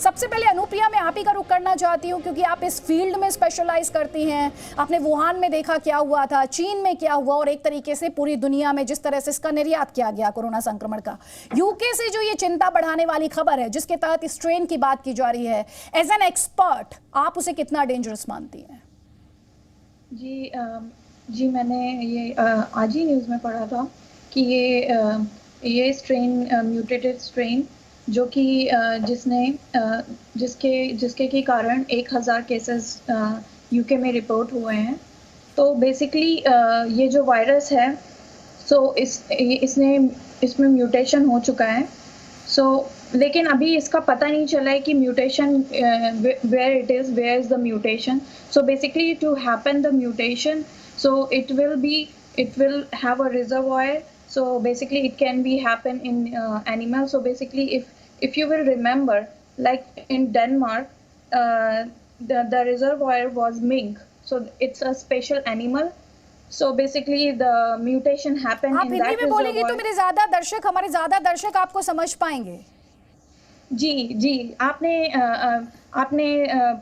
सबसे पहले अनुप्रिया मैं आप ही का रुख करना चाहती हूँ, क्योंकि आप इस फील्ड में स्पेशलाइज करती हैं। आपने वुहान में देखा क्या हुआ था, चीन में क्या हुआ, और एक तरीके से पूरी दुनिया में जिस तरह से इसका निर्यात किया गया कोरोना संक्रमण का। यूके से जो ये चिंता बढ़ाने वाली खबर है जिसके तहत स्ट्रेन की बात की जा रही है, एज एन एक्सपर्ट आप उसे कितना डेंजरस मानती हैं? जी मैंने ये आज ही न्यूज़ में पढ़ा था कि ये स्ट्रेन म्यूटेटेड स्ट्रेन जो कि जिसके के कारण 1000 केसेस यूके में रिपोर्ट हुए हैं। तो बेसिकली ये जो वायरस है इसमें म्यूटेशन हो चुका है। लेकिन अभी इसका पता नहीं चला है कि mutation where is the mutation. So basically to happen the mutation, so it will have a reservoir. So basically it can be happen in animals. So basically if you will remember, like in Denmark, the reservoir was mink. So it's a special animal. So basically the mutation happened in that reservoir. आप हिंदी में बोलेंगी तो हमारे ज्यादा दर्शक आपको समझ पाएंगे। जी आपने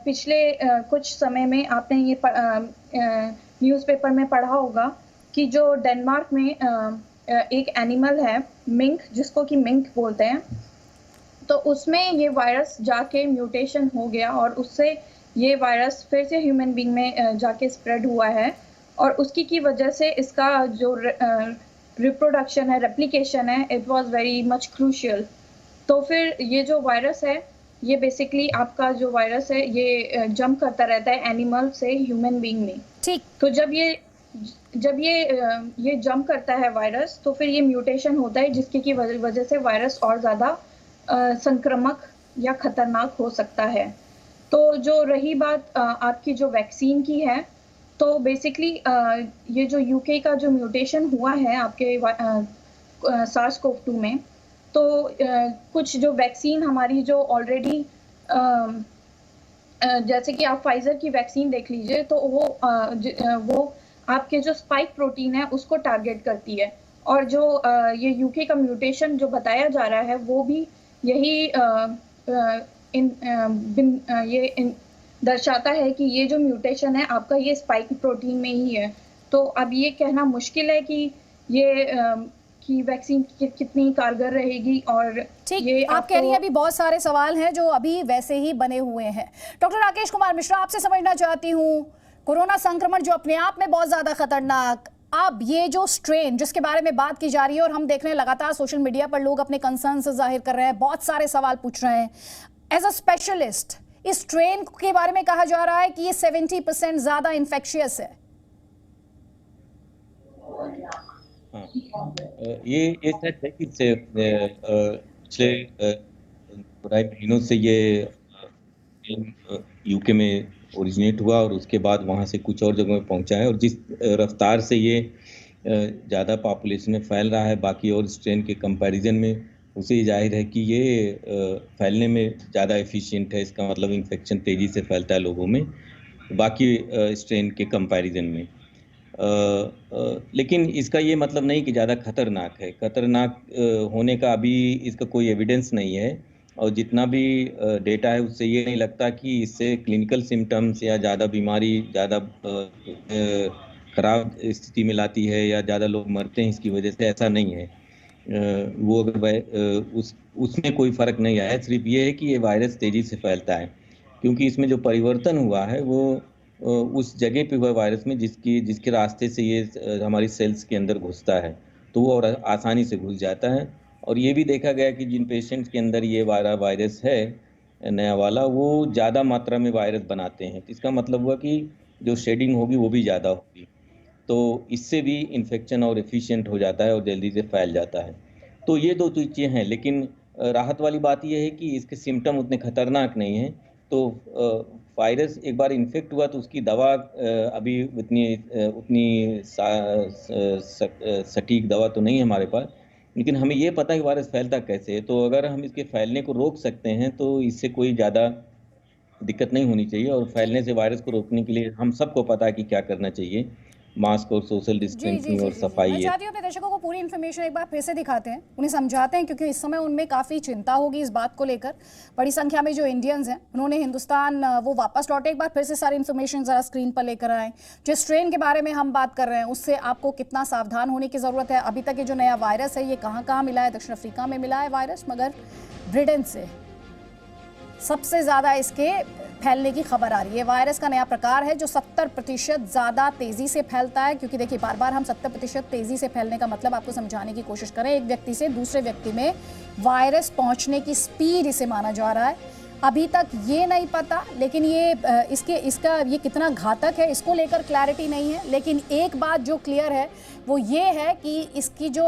पिछले कुछ समय में आपने ये न्यूज़पेपर में पढ़ा होगा कि जो डेनमार्क में एक एनिमल है मिंक, जिसको कि मिंक बोलते हैं, तो उसमें ये वायरस जाके म्यूटेशन हो गया और उससे ये वायरस फिर से ह्यूमन बीइंग में जाके स्प्रेड हुआ है। और उसकी की वजह से इसका जो रिप्रोडक्शन है, रेप्लिकेशन है, it was very much crucial. तो फिर ये जो वायरस है, ये बेसिकली आपका जो वायरस है ये जंप करता रहता है एनिमल से ह्यूमन बीइंग में। ठीक। तो जब ये जंप करता है वायरस, तो फिर ये म्यूटेशन होता है जिसकी की वजह से वायरस और ज़्यादा संक्रामक या खतरनाक हो सकता है। तो जो रही बात आपकी जो वैक्सीन की है, तो बेसिकली ये जो यूके का जो म्यूटेशन हुआ है आपके SARS-CoV-2 में, तो कुछ जो वैक्सीन हमारी जो ऑलरेडी जैसे कि आप फाइजर की वैक्सीन देख लीजिए, तो वो आपके जो स्पाइक प्रोटीन है उसको टारगेट करती है। और जो ये यूके का म्यूटेशन जो बताया जा रहा है वो भी यही दर्शाता है कि ये जो म्यूटेशन है आपका ये स्पाइक प्रोटीन में ही है। तो अब ये कहना मुश्किल है कि ये कि वैक्सीन कितनी कारगर रहेगी। और ठीक, आप कह रही हैं अभी बहुत सारे सवाल हैं जो अभी वैसे ही बने हुए हैं। डॉक्टर राकेश कुमार मिश्रा, आपसे समझना चाहती हूँ, कोरोना संक्रमण जो अपने आप में बहुत ज्यादा खतरनाक, अब ये जो स्ट्रेन जिसके बारे में बात की जा रही है और हम देख रहे हैं लगातार सोशल मीडिया पर लोग अपने कंसर्न जाहिर कर रहे हैं, बहुत सारे सवाल पूछ रहे हैं, एज अ स्पेशलिस्ट इस स्ट्रेन के बारे में कहा जा रहा है कि ये 70% ज्यादा इन्फेक्शियस है। ये सच है कि पिछले कुछ महीनों से ये यूके में ओरिजिनेट हुआ और उसके बाद वहाँ से कुछ और जगहों में पहुँचा है। और जिस रफ्तार से ये ज़्यादा पॉपुलेशन में फैल रहा है बाकी और स्ट्रेन के कंपैरिजन में, उसे जाहिर है कि ये फैलने में ज़्यादा एफिशिएंट है। इसका मतलब इन्फेक्शन तेज़ी से फैलता है लोगों में बाकी स्ट्रेन के कंपैरिजन में। लेकिन इसका ये मतलब नहीं कि ज़्यादा खतरनाक है। खतरनाक होने का अभी इसका कोई एविडेंस नहीं है, और जितना भी डेटा है उससे ये नहीं लगता कि इससे क्लिनिकल सिम्टम्स या ज़्यादा बीमारी ज़्यादा ख़राब स्थिति में लाती है या ज़्यादा लोग मरते हैं इसकी वजह से, ऐसा नहीं है। वो अगर उसमें कोई फ़र्क नहीं आया। सिर्फ ये है कि ये वायरस तेज़ी से फैलता है, क्योंकि इसमें जो परिवर्तन हुआ है वो उस जगह पे हुआ वायरस में जिसके रास्ते से ये हमारी सेल्स के अंदर घुसता है, तो वो और आसानी से घुस जाता है। और ये भी देखा गया कि जिन पेशेंट्स के अंदर ये वायरस है नया वाला, वो ज़्यादा मात्रा में वायरस बनाते हैं। तो इसका मतलब हुआ कि जो शेडिंग होगी वो भी ज़्यादा होगी, तो इससे भी इन्फेक्शन और एफिशिएंट हो जाता है और जल्दी से फैल जाता है। तो ये दो चीज़ें हैं, लेकिन राहत वाली बात ये है कि इसके सिम्टम उतने खतरनाक नहीं हैं। तो वायरस एक बार इन्फेक्ट हुआ तो उसकी दवा अभी उतनी सटीक दवा तो नहीं है हमारे पास, लेकिन हमें ये पता है कि वायरस फैलता कैसे है। तो अगर हम इसके फैलने को रोक सकते हैं तो इससे कोई ज़्यादा दिक्कत नहीं होनी चाहिए। और फैलने से वायरस को रोकने के लिए हम सबको पता है कि क्या करना चाहिए। मास्क और सोशल डिस्टेंसिंग और सफाई मैं है। चाहती हूँ अपने दर्शकों को पूरी इन्फॉर्मेशन एक बार फिर से दिखाते हैं, उन्हें समझाते हैं, क्योंकि इस समय उनमें काफ़ी चिंता होगी इस बात को लेकर। बड़ी संख्या में जो इंडियंस हैं उन्होंने हिंदुस्तान वो वापस लौटे। एक बार फिर से सारी इन्फॉर्मेशन ज़रा स्क्रीन पर लेकर आएँ। जिस ट्रेन के बारे में हम बात कर रहे हैं उससे आपको कितना सावधान होने की ज़रूरत है। अभी तक ये जो नया वायरस है ये कहाँ कहाँ मिला है? दक्षिण अफ्रीका में मिला है वायरस, मगर ब्रिटेन से सबसे ज़्यादा इसके फैलने की खबर आ रही है। वायरस का नया प्रकार है जो 70% ज़्यादा तेज़ी से फैलता है, क्योंकि देखिए बार बार हम 70% तेज़ी से फैलने का मतलब आपको समझाने की कोशिश करें। एक व्यक्ति से दूसरे व्यक्ति में वायरस पहुंचने की स्पीड इसे माना जा रहा है। अभी तक ये नहीं पता, लेकिन इसका ये कितना घातक है इसको लेकर क्लैरिटी नहीं है। लेकिन एक बात जो क्लियर है वो ये है कि इसकी जो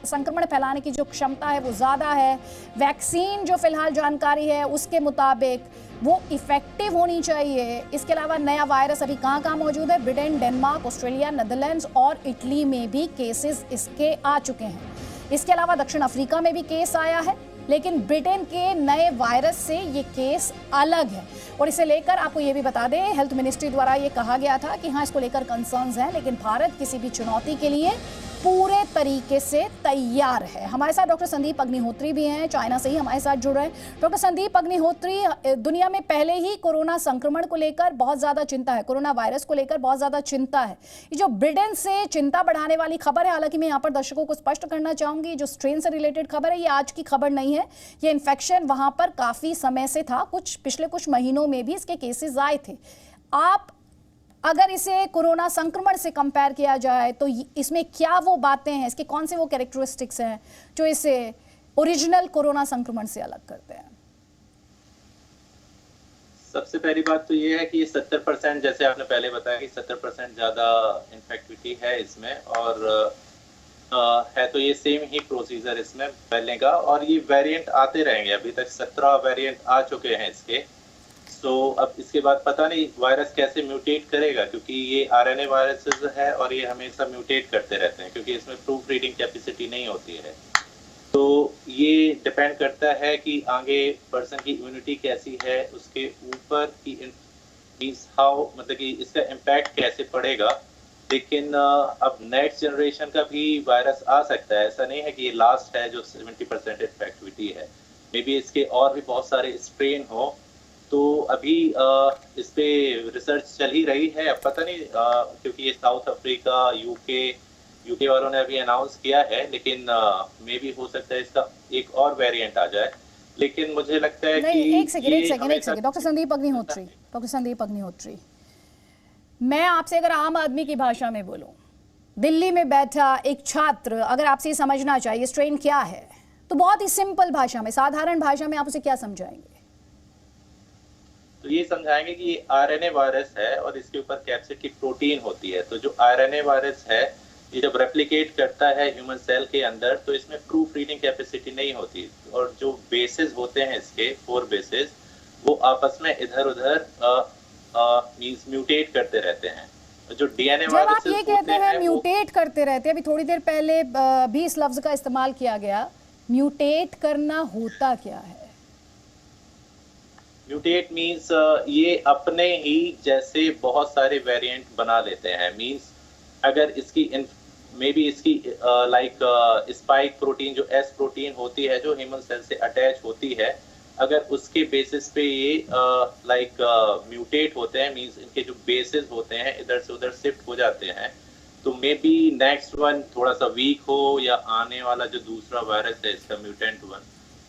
संक्रमण फैलाने की जो क्षमता है वो ज़्यादा है। वैक्सीन जो फिलहाल जानकारी है उसके मुताबिक वो इफेक्टिव होनी चाहिए। इसके अलावा नया वायरस अभी कहाँ कहाँ मौजूद है? ब्रिटेन, डेनमार्क, ऑस्ट्रेलिया, नीदरलैंड्स और इटली में भी केसेस इसके आ चुके हैं। इसके अलावा दक्षिण अफ्रीका में भी केस आया है, लेकिन ब्रिटेन के नए वायरस से ये केस अलग है। और इसे लेकर आपको ये भी बता दें, हेल्थ मिनिस्ट्री द्वारा ये कहा गया था कि हाँ इसको लेकर कंसर्न्स हैं, लेकिन भारत किसी भी चुनौती के लिए पूरे तरीके से तैयार है। हमारे साथ डॉक्टर संदीप अग्निहोत्री भी हैं, चाइना से ही हमारे साथ जुड़ रहे हैं। डॉक्टर संदीप अग्निहोत्री, दुनिया में पहले ही कोरोना संक्रमण को लेकर बहुत ज़्यादा चिंता है, कोरोना वायरस को लेकर बहुत ज़्यादा चिंता है। ये जो ब्रिटेन से चिंता बढ़ाने वाली खबर है, हालांकि मैं यहाँ पर दर्शकों को स्पष्ट करना चाहूँगी, जो स्ट्रेन से रिलेटेड खबर है ये आज की खबर नहीं है। ये इन्फेक्शन वहाँ पर काफ़ी समय से था, पिछले कुछ महीनों में भी इसके केसेस आए थे। आप अगर इसे कोरोना संक्रमण से कंपेयर किया जाए तो इसमें क्या वो बातें हैं, इसके कौन से वो कैरेक्टरिस्टिक्स हैं जो इसे ओरिजिनल कोरोना संक्रमण से अलग करते हैं? सबसे पहली बात तो ये है कि 70%, जैसे आपने पहले बताया कि 70% ज़्यादा इन्फेक्टिविटी है इसमें, और है तो ये सेम ही प्रोसीजर इसमें फैलने का, और ये वेरिएंट आते रहेंगे। अभी तक 17 वेरिएंट आ चुके हैं इसके। तो अब इसके बाद पता नहीं वायरस कैसे म्यूटेट करेगा, क्योंकि ये आरएनए वायरसेस है और ये हमेशा म्यूटेट करते रहते हैं, क्योंकि इसमें प्रूफ रीडिंग कैपेसिटी नहीं होती है। तो ये डिपेंड करता है कि आगे पर्सन की इम्यूनिटी कैसी है, उसके ऊपर की हाउ, मतलब कि इसका इम्पैक्ट कैसे पड़ेगा। लेकिन अब नेक्स्ट जनरेशन का भी वायरस आ सकता है, ऐसा नहीं है कि ये लास्ट है जो 70% इफेक्टिविटी है। मे बी इसके और भी बहुत सारे स्ट्रेन हो। तो अभी इस पे रिसर्च चल ही रही है। अब पता नहीं, क्योंकि ये साउथ अफ्रीका, यूके वालों ने अभी अनाउंस किया है, लेकिन मे भी हो सकता है इसका एक और वेरिएंट आ जाए। लेकिन मुझे लगता है कि एक सेकंड डॉक्टर संदीप अग्निहोत्री, मैं आपसे अगर आम आदमी की भाषा में बोलूं, दिल्ली में बैठा एक छात्र अगर आपसे ये समझना चाहिए स्ट्रेन क्या है, तो बहुत ही सिंपल भाषा में, साधारण भाषा में आप उसे क्या समझाएंगे? तो ये समझाएंगे कि ये आरएनए वायरस है और इसके ऊपर कैप्सिड की प्रोटीन होती है। तो जो आरएनए वायरस है ये जब रेप्लिकेट करता है ह्यूमन सेल के अंदर, तो इसमें प्रूफ रीडिंग कैपेसिटी नहीं होती, और जो बेसेस होते हैं इसके 4 बेसेस, वो आपस में इधर उधर मींस म्यूटेट करते रहते हैं। जो डीएनए जब आप ये कहते हैं म्यूटेट करते रहते हैं, अभी थोड़ी देर पहले भी इस लफ्ज का इस्तेमाल किया गया, म्यूटेट करना होता क्या है? म्यूटेट मींस ये अपने ही जैसे बहुत सारे वेरिएंट बना लेते हैं। मींस अगर इसकी मे बी इसकी लाइक स्पाइक प्रोटीन, जो एस प्रोटीन होती है जो ह्यूमन सेल से अटैच होती है, अगर उसके बेसिस पे ये लाइक म्यूटेट होते हैं, मींस इनके जो बेसिस होते हैं इधर से उधर शिफ्ट हो जाते हैं, तो मे बी नेक्स्ट वन थोड़ा सा वीक हो, या आने वाला जो दूसरा वायरस है इसका म्यूटेंट वन,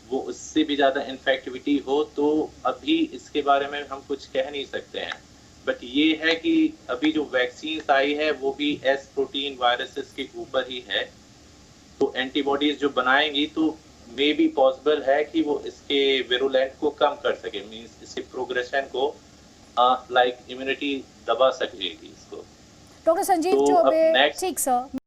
वो उससे भी ज़्यादा इन्फेक्टिविटी हो। तो अभी इसके बारे में हम कुछ कह नहीं सकते हैं। बट ये है कि अभी जो वैक्सीन आई है वो भी एस प्रोटीन वायरसेस के ऊपर ही है, तो एंटीबॉडीज जो बनाएंगी तो मे बी पॉसिबल है कि वो इसके विरुलेंट को कम कर सके, मींस इसके प्रोग्रेशन को लाइक इम्यूनिटी दबा सकेगी इसको। डॉक्टर संजीव चौबे, ठीक सर।